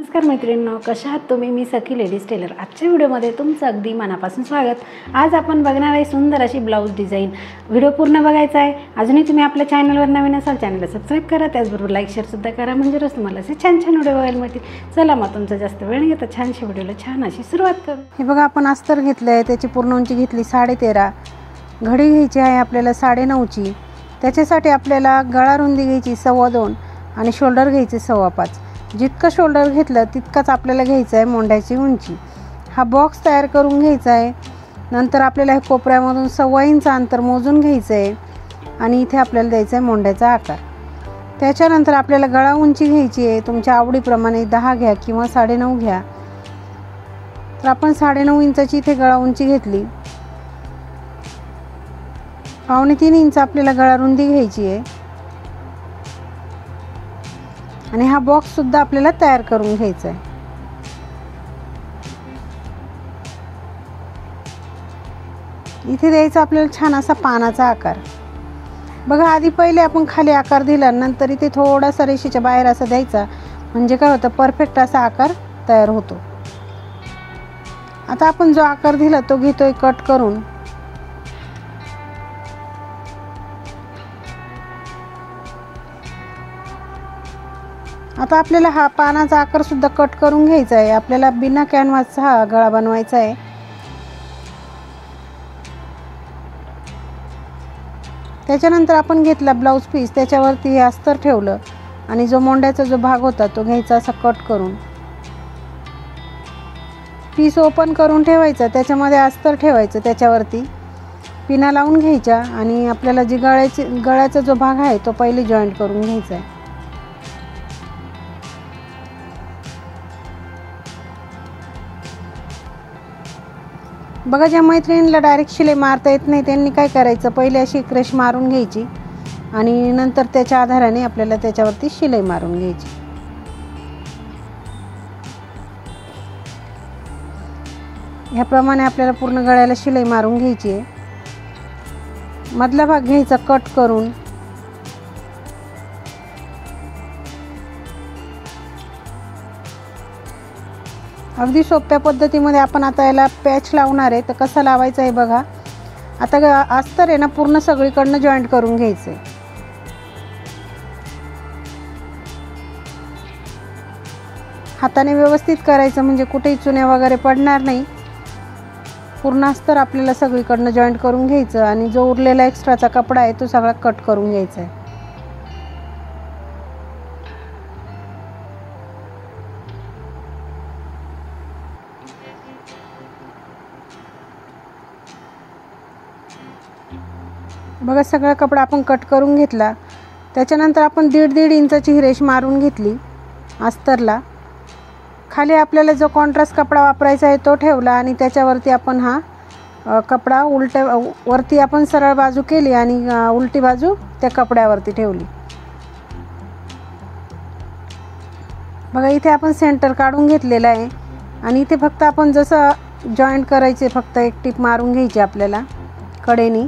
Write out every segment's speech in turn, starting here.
नमस्कार मैत्रिणींनो, कशा आहात तुम्ही? मी सखी लेडीज टेलर. आजच्या व्हिडिओमध्ये तुमचं अगदी मनापासून स्वागत. आज आपण बघणार आहे सुंदर अशी ब्लाऊज डिझाईन. व्हिडिओ पूर्ण बघायचा आहे. अजूनही तुम्ही आपल्या चॅनलवर नवीन असाल चॅनलला सबस्क्राईब करा, त्याचबरोबर लाईक शेअरसुद्धा करा, म्हणजे रोज तुम्हाला असे छान छान व्हिडिओ बघायला मिळतील. चला मग तुमचा जास्त वेळ न घेता छानशा व्हिडिओला छान अशी सुरुवात करू. हे बघा, आपण अस्तर घेतलं आहे, त्याची पूर्ण उंची घेतली 13.5. घडी घ्यायची आहे आपल्याला 9.5ची. त्याच्यासाठी आपल्याला गळा रुंदी घ्यायची 2.25 आणि शोल्डर घ्यायचे 5.25. जितकं शोल्डर घेतलं तितकंच आपल्याला घ्यायचं आहे मोंढ्याची उंची. हा बॉक्स तयार करून घ्यायचा आहे. नंतर आपल्याला हे कोपऱ्यामधून 1.25 इंच अंतर मोजून घ्यायचं आहे आणि इथे आपल्याला द्यायचा आहे मोंढ्याचा आकार. त्याच्यानंतर आपल्याला गळा उंची घ्यायची आहे तुमच्या आवडीप्रमाणे, 10 घ्या किंवा 9.5 घ्या. तर आपण 9.5 इंचाची इथे गळा उंची घेतली. 2.25 इंच आपल्याला गळा रुंदी घ्यायची आहे आणि हा बॉक्स सुद्धा आपल्याला तयार करून घ्यायचा आहे. इथे द्यायचा आपल्याला छान असा पानाचा आकार. बघा, आधी पहिले आपण खाली आकार दिला, नंतर इथे थोडासा रेषेच्या बाहेर असा द्यायचा, म्हणजे काय होतं, परफेक्ट असा आकार तयार होतो. आता आपण जो आकार दिला तो घेतोय कट करून. आता आपल्याला हा पानाचा आकार सुद्धा कट करून घ्यायचा आहे. आपल्याला बिना कॅनव्हासचा हा गळा बनवायचा आहे. त्याच्यानंतर आपण घेतला ब्लाऊज पीस, त्याच्यावरती हे अस्तर ठेवलं आणि जो मोंढ्याचा जो भाग होता तो घ्यायचा असा कट करून. पीस ओपन करून ठेवायचा, त्याच्यामध्ये अस्तर ठेवायचं, त्याच्यावरती पिना लावून घ्यायच्या आणि आपल्याला जी गळ्याचा जो भाग आहे तो पहिले जॉईंट करून घ्यायचा आहे. बघा, ज्या मैत्रिणीला डायरेक्ट शिलाई मारता येत नाही त्यांनी काय करायचं, पहिले अशी क्रेश मारून घ्यायची आणि नंतर त्याच्या आधाराने आपल्याला त्याच्यावरती शिलाई मारून घ्यायची. ह्याप्रमाणे आपल्याला पूर्ण गळ्याला शिलाई मारून घ्यायची आहे. मधला भाग घ्यायचा कट करून. अगदी सोप्या पद्धतीमध्ये आपण आता याला पॅच लावणार आहे. तर कसं लावायचं आहे बघा. आता अस्तर आहे ना, पूर्ण सगळीकडनं जॉईंट करून घ्यायचं आहे. हाताने व्यवस्थित करायचं, म्हणजे कुठेही चुन्या वगैरे पडणार नाही. पूर्ण अस्तर आपल्याला सगळीकडनं जॉईंट करून घ्यायचं आणि जो उरलेला एक्स्ट्राचा कपडा आहे तो सगळा कट करून घ्यायचा आहे. बघा, सगळा कपडा आपण कट करून घेतला. त्याच्यानंतर आपण 1.5 इंचाची ही रेष मारून घेतली अस्तरला. खाली आपल्याला जो कॉन्ट्रास्ट कपडा वापरायचा आहे तो ठेवला आणि त्याच्यावरती आपण हा कपडा वरती आपण सरळ बाजू केली आणि उलटी बाजू त्या कपड्यावरती ठेवली. बघा, इथे आपण सेंटर काढून घेतलेला आहे आणि इथे फक्त आपण जसं जॉईंट करायचे, फक्त एक टिप मारून घ्यायची आपल्याला कडेनी.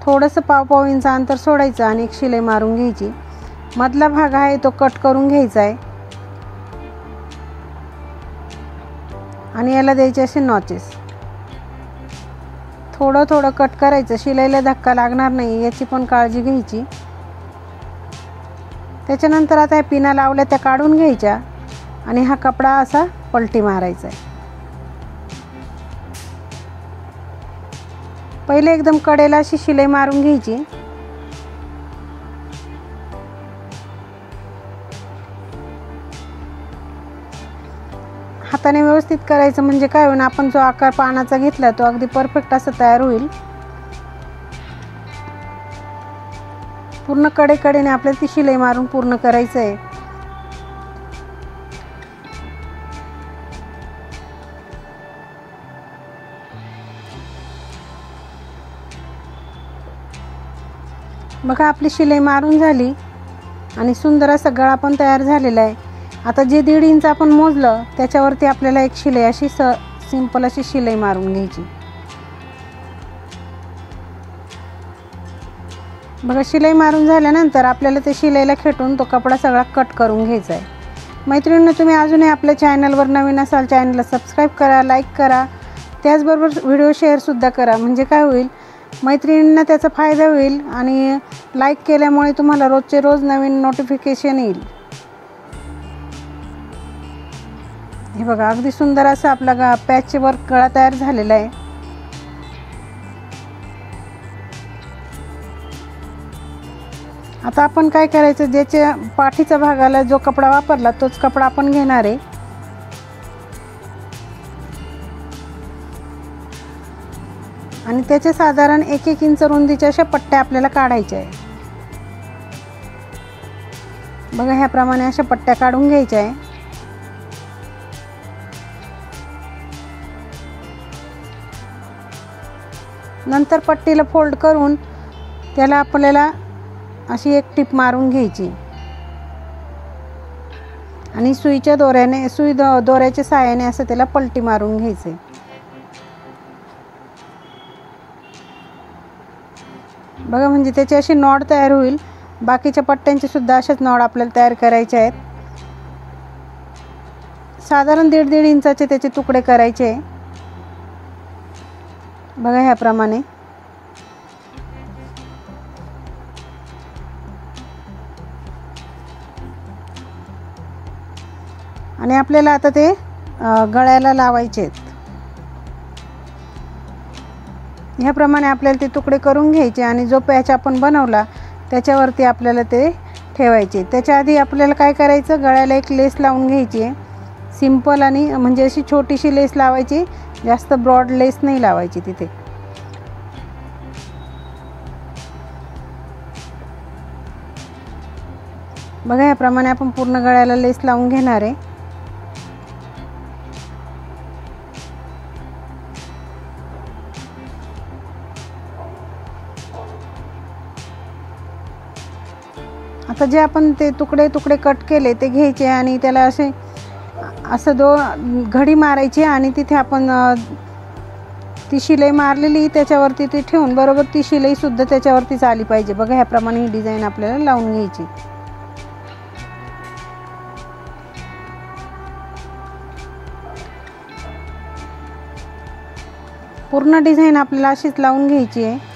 थोडंसं 1.5 इंच अंतर सोडायचं आणि एक शिलाई मारून घ्यायची. मधला भाग आहे तो कट करून घ्यायचा आहे आणि याला द्यायचे असे नॉचेस. थोडं थोडं कट करायचं, शिलाईला धक्का लागणार नाही याची पण काळजी घ्यायची. त्याच्यानंतर आता ह्या पिना लावल्या त्या काढून घ्यायच्या आणि हा कपडा असा पलटी मारायचा आहे. पहिले एकदम कडेला अशी शिलाई मारून घ्यायची. हाताने व्यवस्थित करायचं, म्हणजे काय होईल, आपण जो आकार पानाचा घेतला तो अगदी परफेक्ट असा तयार होईल. पूर्ण कडेने आपल्याला ती शिलाई मारून पूर्ण करायचं आहे. बघा, आपली शिलाई मारून झाली आणि सुंदर असा गळा पण तयार झालेला आहे. आता जे 1.5 इंच आपण मोजलं त्याच्यावरती आपल्याला एक शिलाई अशी सिंपल अशी शिलाई मारून घ्यायची. बघा, शिलाई मारून झाल्यानंतर आपल्याला ते शिलाईला खेटून तो कपडा सगळा कट करून घ्यायचा आहे. मैत्रिणींनो, तुम्ही अजूनही आपल्या चॅनलवर नवीन असाल चॅनलला सबस्क्राईब करा, लाईक करा, त्याचबरोबर व्हिडिओ शेअरसुद्धा करा. म्हणजे काय होईल, मैत्रिणींना त्याचा फायदा होईल आणि लाईक केल्यामुळे तुम्हाला रोजचे रोज नवीन नोटिफिकेशन येईल. हे बघा, अगदी सुंदर असं आपला पॅच वर्क गळा तयार झालेला आहे. आता आपण काय करायचं, ज्याच्या पाठीचा भागाला जो कपडा वापरला तोच कपडा आपण घेणार आहे. आणि त्याच्या साधारण 1-1 इंच रुंदीच्या अशा पट्ट्या आपल्याला काढायच्या आहे. बघा, ह्याप्रमाणे अशा पट्ट्या काढून घ्यायच्या आहे. नंतर पट्टीला फोल्ड करून त्याला आपल्याला अशी एक टिप मारून घ्यायची आणि सुईच्या दोऱ्याने दोऱ्याच्या साहाय्याने असं त्याला पलटी मारून घ्यायचे. बघा, म्हणजे त्याची अशी नॉड तयार होईल. बाकीच्या पट्ट्यांचे सुद्धा अशाच नॉड आपल्याला तयार करायचे आहेत. साधारण 1.5 इंचाचे त्याचे तुकडे करायचे. बघा, ह्याप्रमाणे. आणि आपल्याला आता ते गळ्याला लावायचे आहेत. ह्याप्रमाणे आपल्याला ते तुकडे करून घ्यायचे आणि जो पॅच आपण बनवला त्याच्यावरती आपल्याला ते ठेवायचे. त्याच्या आधी आपल्याला काय करायचं, गळ्याला एक लेस लावून घ्यायची आहे. सिंपल आणि म्हणजे अशी छोटीशी लेस लावायची, जास्त ब्रॉड लेस नाही लावायची तिथे. बघा, याप्रमाणे आपण पूर्ण गळ्याला लेस लावून घेणार आहे. आता जे आपण ते तुकडे कट केले ते घ्यायचे आणि त्याला असं घडी मारायची आणि तिथे आपण ती शिलाई मारलेली त्याच्यावरती ती ठेवून बरोबर ती शिलाई सुद्धा त्याच्यावरतीच आली पाहिजे. बघा, ह्याप्रमाणे ही डिझाईन आपल्याला लावून घ्यायची. पूर्ण डिझाईन आपल्याला अशीच लावून घ्यायची आहे.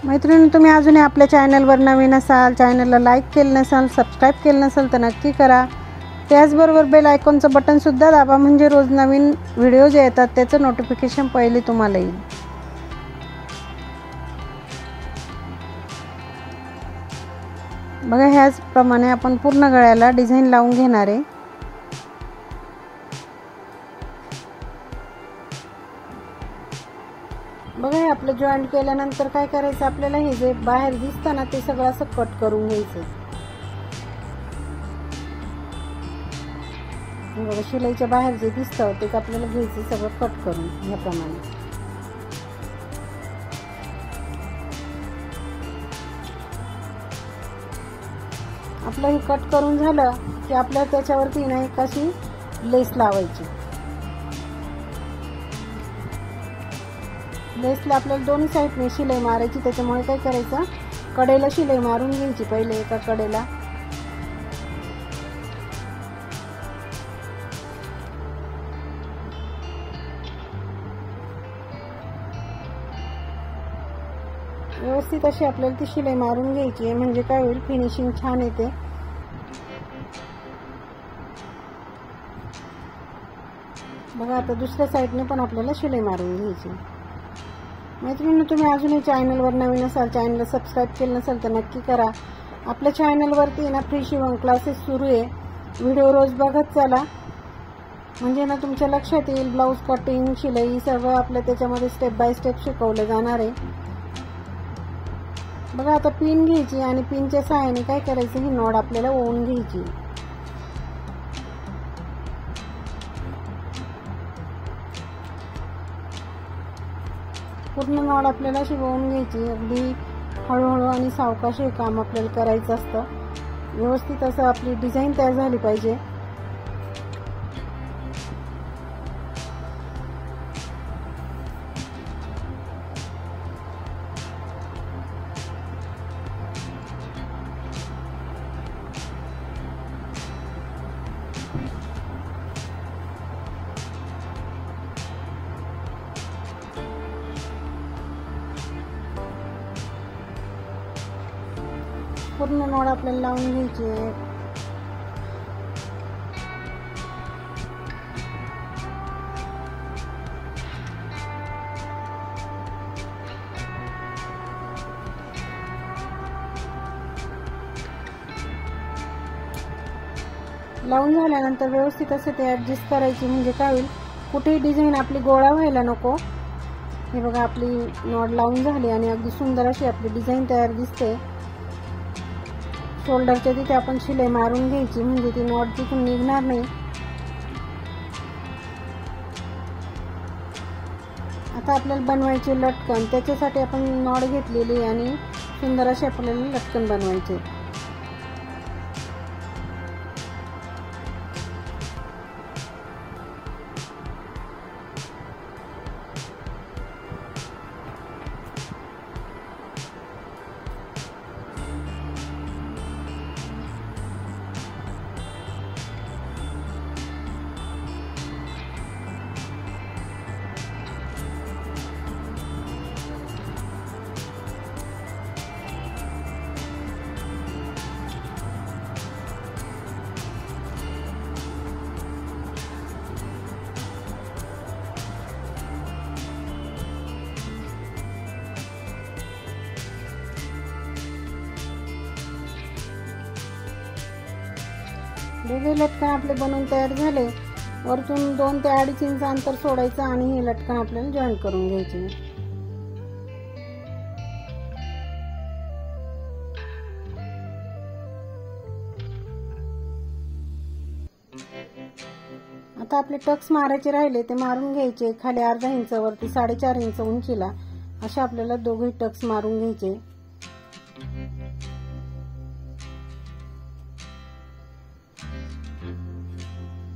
मैत्रिणी, तुम्ही अजूनही आपल्या चॅनलवर नवीन असाल, चॅनलला लाईक केलं नसाल, सबस्क्राईब केलं नसाल तर नक्की करा. त्याचबरोबर बेल आयकॉनचं बटनसुद्धा दाबा, म्हणजे रोज नवीन व्हिडिओ जे येतात त्याचं नोटिफिकेशन पहिले तुम्हाला येईल. बघा, ह्याचप्रमाणे आपण पूर्ण गळ्याला डिझाईन लावून घेणार आहे. बघा, हे आपलं जॉईंट केल्यानंतर काय करायचं, आपल्याला हे जे बाहेर दिसतं ना ते सगळं असं कट करून घ्यायचं. बघा, शिलाईच्या बाहेर जे दिसतं ते आपल्याला घ्यायचं सगळं कट करून ह्याप्रमाणे. आपलं हे कट करून झालं की आपल्याला त्याच्यावरती ना एक अशी लेस लावायची. लेसला आपल्याला दोन्ही साईडने शिलाई मारायची. त्याच्यामुळे काय करायचं, कडेला शिलाई मारून घ्यायची पहिले एका कडेला. व्यवस्थित अशी आपल्याला ती शिलाई मारून घ्यायची आहे, म्हणजे काय होईल, फिनिशिंग छान येते. बघा, आता दुसऱ्या साईडने पण आपल्याला शिलाई मारून घ्यायची. मैत्रिणी, तुम्ही अजूनही चॅनलवर नवीन असाल, चॅनलला सबस्क्राईब केलं नसेल तर नक्की करा. आपल्या चॅनलवरती ना फ्री शिवण क्लासेस सुरू आहे. व्हिडिओ रोज बघत चला, म्हणजे ना तुमच्या लक्षात येईल. ब्लाऊज कटिंग, शिलाई सगळं आपलं त्याच्यामध्ये स्टेप बाय स्टेप शिकवलं जाणार आहे. बघा, आता पिन घ्यायची आणि पिनच्या सहाय्याने काय करायचं, ही नॉड आपल्याला ओवून घ्यायची. पूर्ण नॉड आपल्याला अशी ओवून घ्यायची. अगदी हळूहळू आणि सावकाश हे काम आपल्याला करायचं असतं. व्यवस्थित असं आपली डिझाईन तयार झाली पाहिजे. पूर्ण नॉड आपल्याला लावून घ्यायची आहे. लावून झाल्यानंतर व्यवस्थित असं ते ॲडजस्ट करायची, म्हणजे काय होईल, कुठेही डिझाईन आपली गोळा व्हायला नको. हे बघा, आपली नॉड लावून झाली आणि अगदी सुंदर अशी आपली डिझाईन तयार दिसते. शोल्डरच्या तिथे आपण शिलाई मारून घ्यायची, म्हणजे ती नॉड तिथून निघणार नाही. आता आपल्याला बनवायचे लटकन, त्याच्यासाठी आपण नॉड घेतलेली आणि सुंदर असे आपल्याला लटकन बनवायचे. दोघे लटकन आपले बनवून तयार झाले. वरतून 2 ते 2.5 इंच अंतर सोडायचं आणि हे लटकन आपल्याला जॉईन करून घ्यायचे. आता आपले टक्स मारायचे राहिले ते मारून घ्यायचे. खाली अर्धा इंच, वरती 4.5 इंच उंचीला अशा आपल्याला दोघे टक्स मारून घ्यायचे.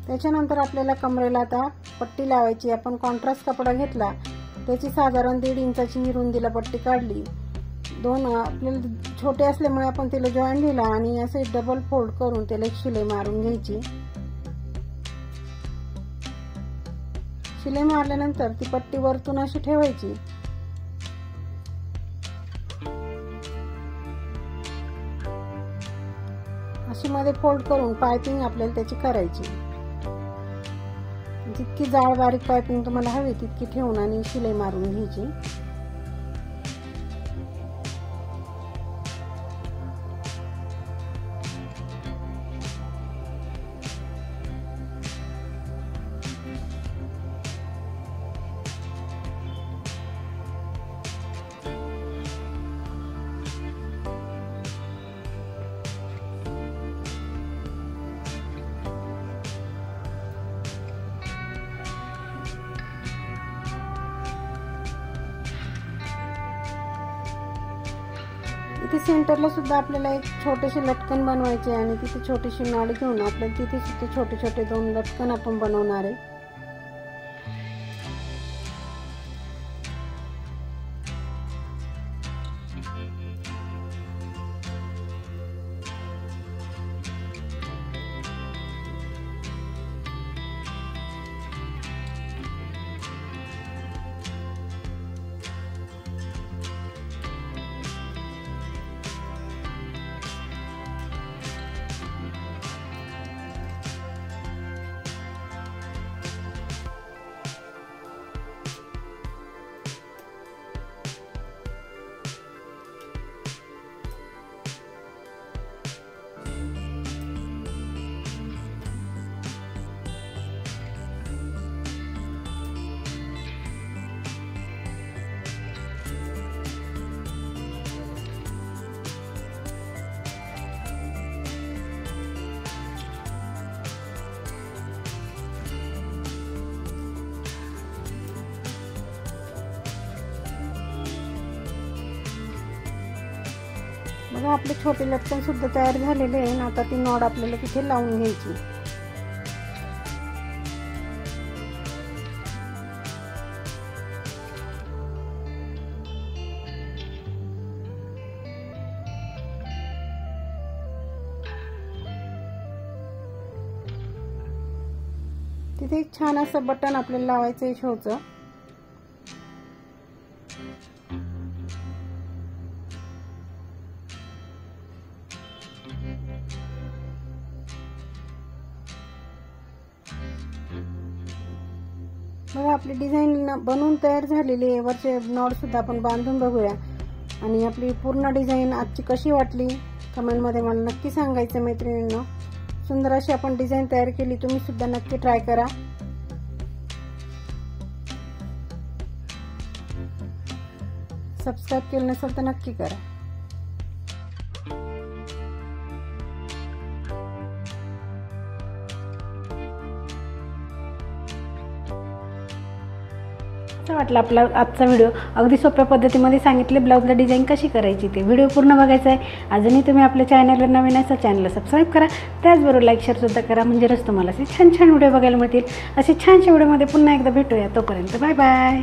त्याच्यानंतर आपल्याला कमरेला आता पट्टी लावायची. आपण कॉन्ट्रास्ट कपडा घेतला, त्याची साधारण 1.5 इंचाची रुंदीला पट्टी काढली. आपल्याला छोटे असल्यामुळे आपण तिला जॉईन दिला आणि असे डबल फोल्ड करून त्याला एक शिलाई मारून घ्यायची. शिलाई मारल्यानंतर ती पट्टी वरतून अशी ठेवायची. अशी मध्ये फोल्ड करून पायपिंग आपल्याला त्याची करायची. जितकी जाड बारीक पायपिंग तुम्हाला हवी तितकी ठेवून आणि शिलाई मारून घ्यायची. इथे सेंटरला सुद्धा आपल्याला एक छोटेसे लटकन बनवायचे आणि तिथे छोटीशी नॉड घेऊन आपल्याला तिथे सुद्धा छोटे छोटे 2 लटकन आपण बनवणार आहे. बघा, आपले छोटे लटकन सुद्धा तयार झालेले आहे. आता ती नॉड आपल्याला तिथे लावून घ्यायची. तिथे एक छान असं बटन आपल्याला लावायचं आहे शोचं. बघा आपली डिझाईन बनवून तयार झालेली आहे. वरचे नॉटसुद्धा आपण बांधून बघूया. आणि आपली पूर्ण डिझाईन आजची कशी वाटली कमेंटमध्ये मला नक्की सांगायचं मैत्रिणींनो. सुंदर अशी आपण डिझाईन तयार केली. तुम्ही सुद्धा नक्की ट्राय करा. सबस्क्राईब केलं नसेल तर नक्की करा. असं वाटलं आपला आजचा व्हिडिओ. अगदी सोप्या पद्धतीमध्ये सांगितले ब्लाऊजला डिझाईन कशी करायची ते. व्हिडिओ पूर्ण बघायचा आहे. अजूनही तुम्ही आपल्या चॅनलवर नवीन असाल चॅनलला सबस्क्राईब करा. त्याचबरोबर लाईक शेअरसुद्धा करा. म्हणजे रोज तुम्हाला असे छान छान व्हिडिओ बघायला मिळतील. असे छानशा व्हिडिओमध्ये पुन्हा एकदा भेटूया. तोपर्यंत बाय बाय.